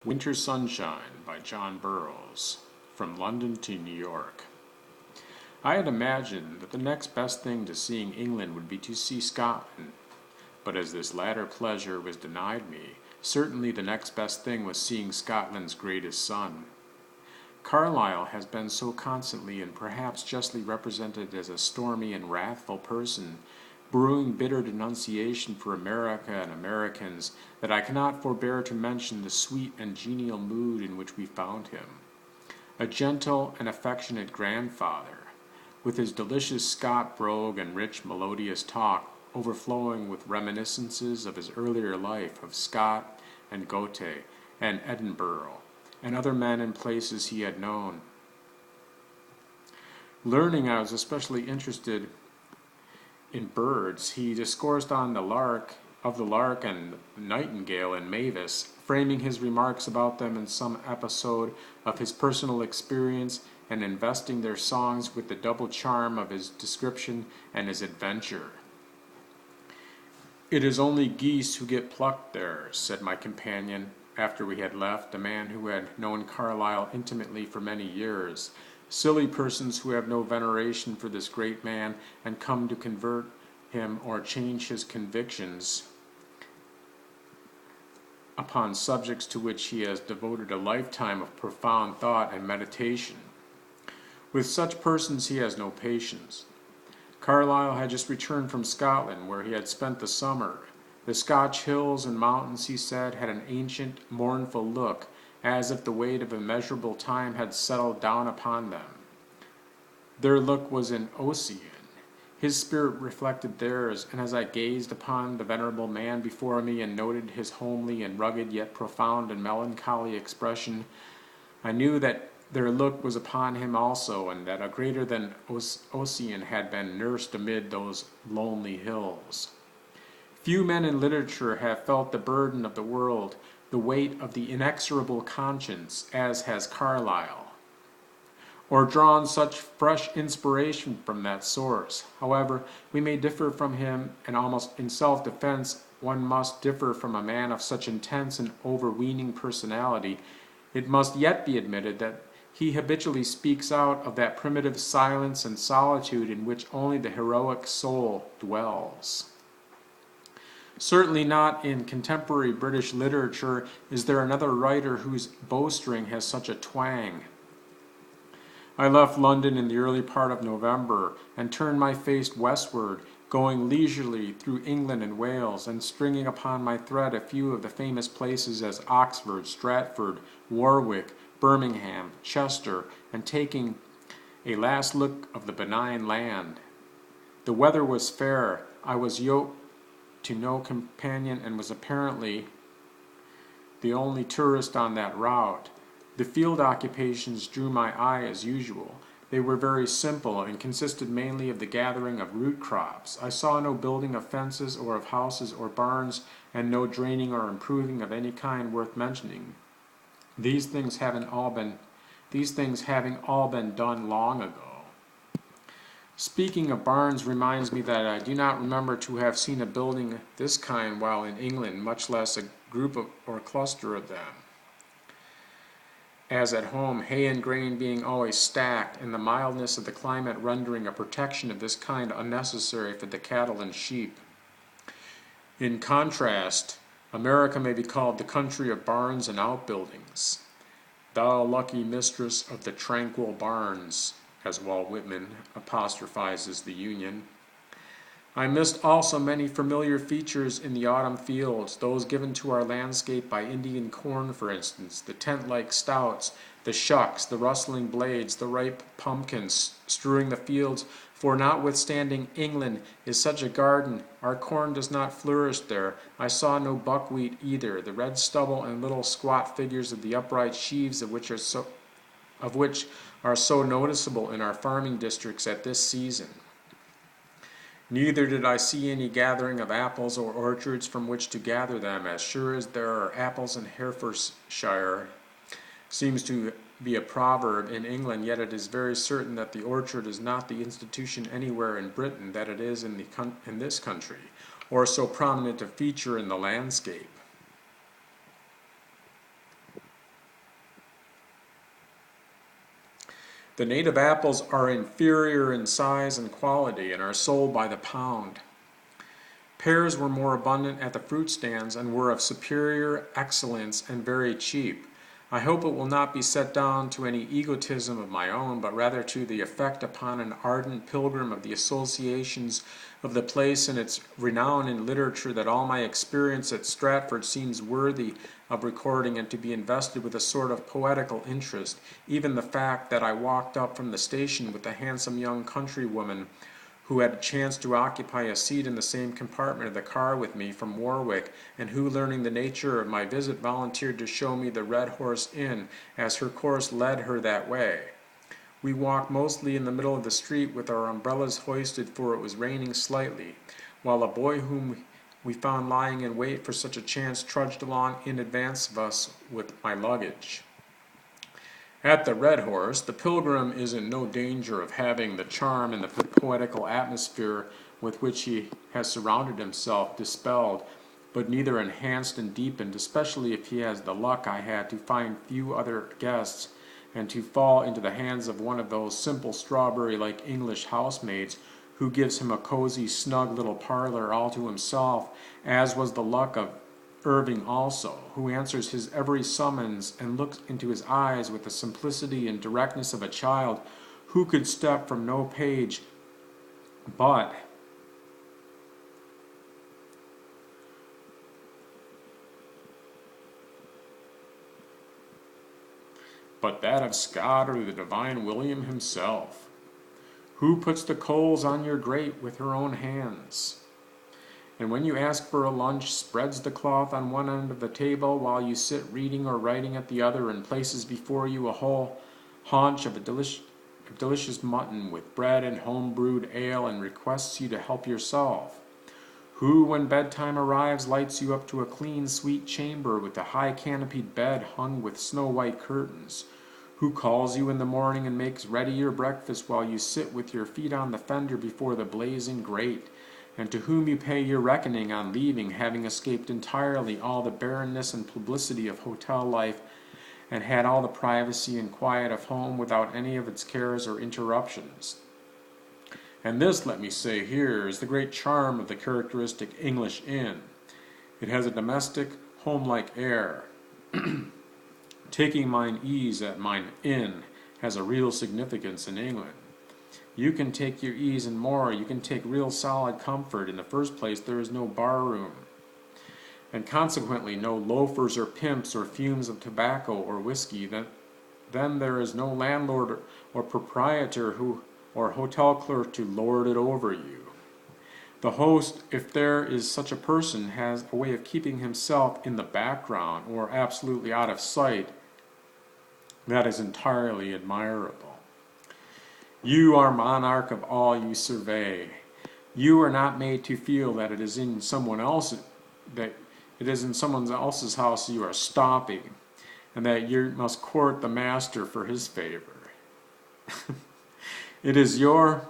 Winter Sunshine by John Burroughs, From London to New York. I had imagined that the next best thing to seeing England would be to see Scotland, but as this latter pleasure was denied me, certainly the next best thing was seeing Scotland's greatest son. Carlyle has been so constantly and perhaps justly represented as a stormy and wrathful person, brewing bitter denunciation for America and Americans, that I cannot forbear to mention the sweet and genial mood in which we found him. A gentle and affectionate grandfather, with his delicious Scott brogue and rich melodious talk, overflowing with reminiscences of his earlier life of Scott and Goethe and Edinburgh, and other men and places he had known. Learning I was especially interested in birds, he discoursed on the lark and nightingale and mavis, framing his remarks about them in some episode of his personal experience and investing their songs with the double charm of his description and his adventure. "It is only geese who get plucked there," said my companion, after we had left, a man who had known Carlyle intimately for many years. "Silly persons who have no veneration for this great man and come to convert him or change his convictions upon subjects to which he has devoted a lifetime of profound thought and meditation. With such persons he has no patience." Carlyle had just returned from Scotland, where he had spent the summer. The Scotch hills and mountains, he said, had an ancient, mournful look, as if the weight of immeasurable time had settled down upon them. Their look was an Ossian. His spirit reflected theirs, and as I gazed upon the venerable man before me and noted his homely and rugged yet profound and melancholy expression, I knew that their look was upon him also, and that a greater than Ossian had been nursed amid those lonely hills. Few men in literature have felt the burden of the world, the weight of the inexorable conscience, as has Carlyle, or drawn such fresh inspiration from that source. However, we may differ from him, and almost in self-defense one must differ from a man of such intense and overweening personality. It must yet be admitted that he habitually speaks out of that primitive silence and solitude in which only the heroic soul dwells. Certainly not in contemporary British literature is there another writer whose bowstring has such a twang. I left London in the early part of November and turned my face westward, going leisurely through England and Wales, and stringing upon my thread a few of the famous places as Oxford, Stratford, Warwick, Birmingham, Chester, and taking a last look of the benign land. The weather was fair. I was yoked to no companion and was apparently the only tourist on that route. The field occupations drew my eye as usual. They were very simple and consisted mainly of the gathering of root crops. I saw no building of fences or of houses or barns, and no draining or improving of any kind worth mentioning. These things having all been done long ago. Speaking of barns reminds me that I do not remember to have seen a building of this kind while in England, much less a group or cluster of them. As at home, hay and grain being always stacked, and the mildness of the climate rendering a protection of this kind unnecessary for the cattle and sheep. In contrast, America may be called the country of barns and outbuildings. "Thou lucky mistress of the tranquil barns," as Walt Whitman apostrophizes the Union. I missed also many familiar features in the autumn fields, those given to our landscape by Indian corn, for instance, the tent-like stouts, the shucks, the rustling blades, the ripe pumpkins strewing the fields, for notwithstanding England is such a garden, our corn does not flourish there. I saw no buckwheat either. The red stubble and little squat figures of the upright sheaves of which are so noticeable in our farming districts at this season. Neither did I see any gathering of apples or orchards from which to gather them. As sure as there are apples in Herefordshire seems to be a proverb in England, yet it is very certain that the orchard is not the institution anywhere in Britain that it is in this country, or so prominent a feature in the landscape. The native apples are inferior in size and quality and are sold by the pound. Pears were more abundant at the fruit stands and were of superior excellence and very cheap. I hope it will not be set down to any egotism of my own, but rather to the effect upon an ardent pilgrim of the associations of the place and its renown in literature that all my experience at Stratford seems worthy of recording and to be invested with a sort of poetical interest. Even the fact that I walked up from the station with a handsome young countrywoman who had chanced to occupy a seat in the same compartment of the car with me from Warwick, and who, learning the nature of my visit, volunteered to show me the Red Horse Inn, as her course led her that way. We walked mostly in the middle of the street with our umbrellas hoisted, for it was raining slightly, while a boy whom we found lying in wait for such a chance trudged along in advance of us with my luggage. At the Red Horse, the pilgrim is in no danger of having the charm and the poetical atmosphere with which he has surrounded himself dispelled, but neither enhanced and deepened, especially if he has the luck I had to find few other guests, and to fall into the hands of one of those simple strawberry-like English housemaids who gives him a cozy, snug little parlor all to himself, as was the luck of Irving also, who answers his every summons and looks into his eyes with the simplicity and directness of a child who could step from no page but that of Scott or the divine William himself. Who puts the coals on your grate with her own hands? And when you ask for a lunch, spreads the cloth on one end of the table while you sit reading or writing at the other, and places before you a whole haunch of delicious mutton with bread and home-brewed ale, and requests you to help yourself. Who, when bedtime arrives, lights you up to a clean, sweet chamber with a high-canopied bed hung with snow-white curtains. Who calls you in the morning and makes ready your breakfast while you sit with your feet on the fender before the blazing grate, and to whom you pay your reckoning on leaving, having escaped entirely all the barrenness and publicity of hotel life, and had all the privacy and quiet of home without any of its cares or interruptions. And this, let me say here, is the great charm of the characteristic English inn. It has a domestic, home-like air. Taking mine ease at mine inn has a real significance in England. You can take your ease and more. You can take real solid comfort. In the first place, there is no bar room, and consequently no loafers or pimps or fumes of tobacco or whiskey. Then there is no landlord or proprietor or hotel clerk to lord it over you. The host, if there is such a person, has a way of keeping himself in the background or absolutely out of sight that is entirely admirable. You are monarch of all you survey. You are not made to feel that it is in someone else's house you are stopping, and that you must court the master for his favor. It is your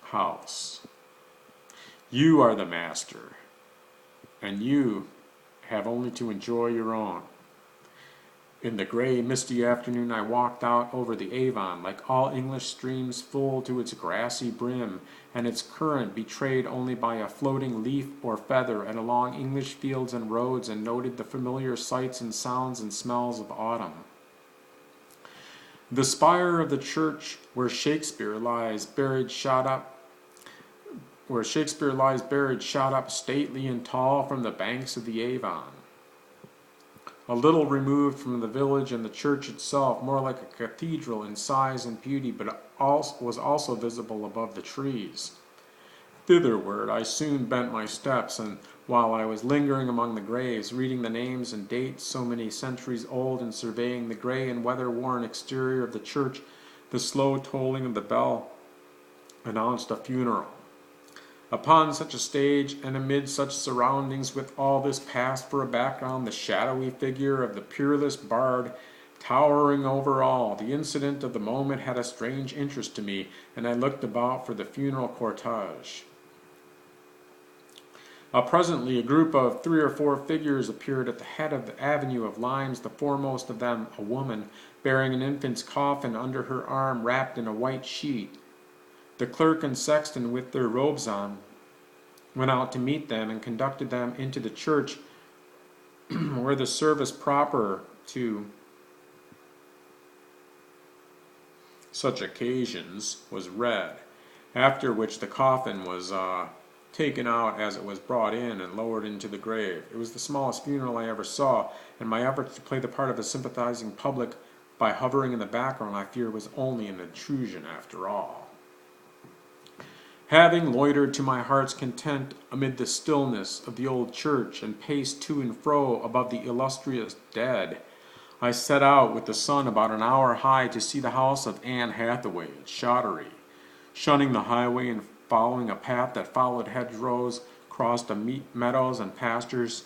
house. You are the master, and you have only to enjoy your own. In the gray, misty afternoon, I walked out over the Avon, like all English streams, full to its grassy brim, and its current betrayed only by a floating leaf or feather, and along English fields and roads, and noted the familiar sights and sounds and smells of autumn. The spire of the church where Shakespeare lies buried shot up stately and tall from the banks of the Avon. A little removed from the village, and the church itself, more like a cathedral in size and beauty, but was also visible above the trees. Thitherward I soon bent my steps, and while I was lingering among the graves, reading the names and dates so many centuries old, and surveying the gray and weather-worn exterior of the church, the slow tolling of the bell announced a funeral. Upon such a stage, and amid such surroundings, with all this past for a background, the shadowy figure of the peerless bard towering over all, the incident of the moment had a strange interest to me, and I looked about for the funeral cortege. Presently, a group of 3 or 4 figures appeared at the head of the avenue of limes, the foremost of them a woman, bearing an infant's coffin under her arm wrapped in a white sheet. The clerk and sexton, with their robes on, went out to meet them and conducted them into the church where the service proper to such occasions was read, after which the coffin was taken out as it was brought in and lowered into the grave. It was the smallest funeral I ever saw, and my efforts to play the part of a sympathizing public by hovering in the background, I fear, was only an intrusion after all. Having loitered to my heart's content amid the stillness of the old church and paced to and fro above the illustrious dead, I set out with the sun about an hour high to see the house of Anne Hathaway at Shottery. Shunning the highway and following a path that followed hedgerows, crossed meadows and pastures,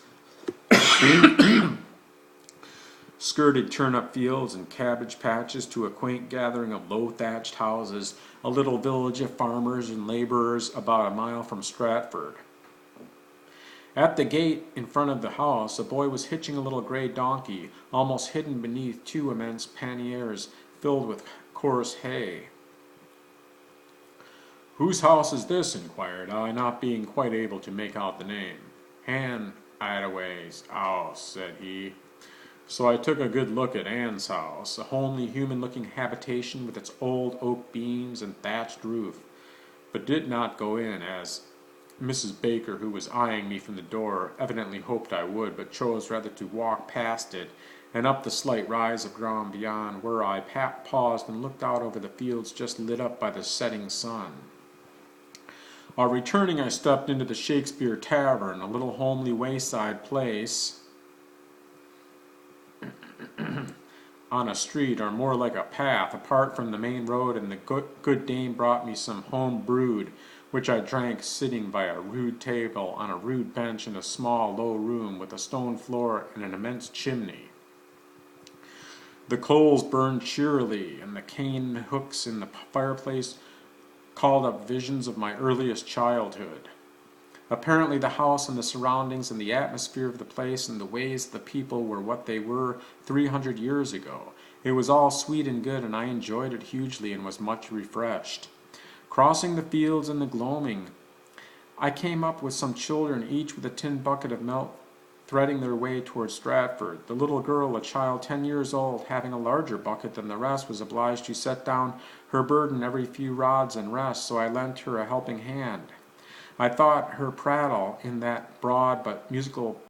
skirted turnip fields and cabbage patches to a quaint gathering of low-thatched houses, a little village of farmers and laborers about a mile from Stratford. At the gate in front of the house, a boy was hitching a little gray donkey, almost hidden beneath 2 immense panniers filled with coarse hay. "Whose house is this?" inquired I, not being quite able to make out the name. "Anne Hathaway's house," said he. So I took a good look at Anne's house, a homely, human-looking habitation with its old oak beams and thatched roof, but did not go in, as Mrs. Baker, who was eyeing me from the door, evidently hoped I would, but chose rather to walk past it and up the slight rise of ground beyond, where I paused and looked out over the fields just lit up by the setting sun. Returning, I stepped into the Shakespeare Tavern, a little homely wayside place on a street, or more like a path, apart from the main road, and the good dame brought me some home brewed, which I drank sitting by a rude table on a rude bench in a small, low room with a stone floor and an immense chimney. The coals burned cheerily, and the cane hooks in the fireplace called up visions of my earliest childhood. Apparently the house and the surroundings and the atmosphere of the place and the ways of the people were what they were 300 years ago. It was all sweet and good, and I enjoyed it hugely and was much refreshed. Crossing the fields in the gloaming, I came up with some children, each with a tin bucket of milk, threading their way toward Stratford. The little girl, a child 10 years old, having a larger bucket than the rest, was obliged to set down her burden every few rods and rest, so I lent her a helping hand. I thought her prattle in that broad but musical